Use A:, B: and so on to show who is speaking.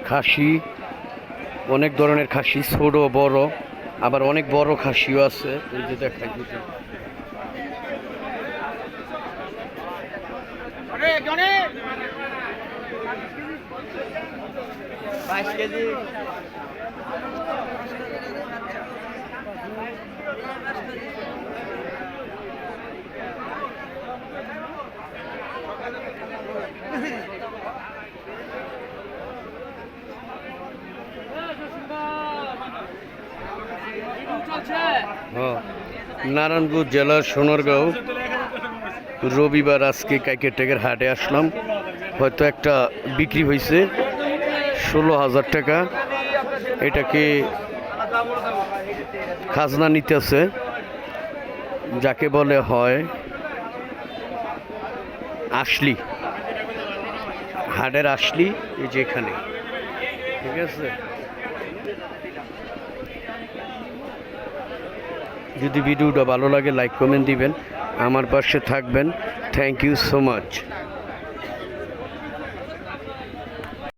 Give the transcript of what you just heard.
A: খাসি, অনেক ধরনের খাসি, ছোট বড়, আবার অনেক বড় খাসিও আছে। এই যে দেখাই দিতে নারায়ণগঞ্জ জেলার সোনারগাঁও রবিবার আজকে কাইকেরটেকের হাটে আসলাম। হয়তো একটা বিক্রি হয়েছে 16,000 টাকা। এটাকে খাজনা নিতেছে, যাকে বলে হয় আসলি, হাটের আসলি। এই যে এখানে, ঠিক আছে। যদি ভিডিওটা ভালো লাগে লাইক কমেন্ট দিবেন, আমার পাশে থাকবেন। Thank you so much.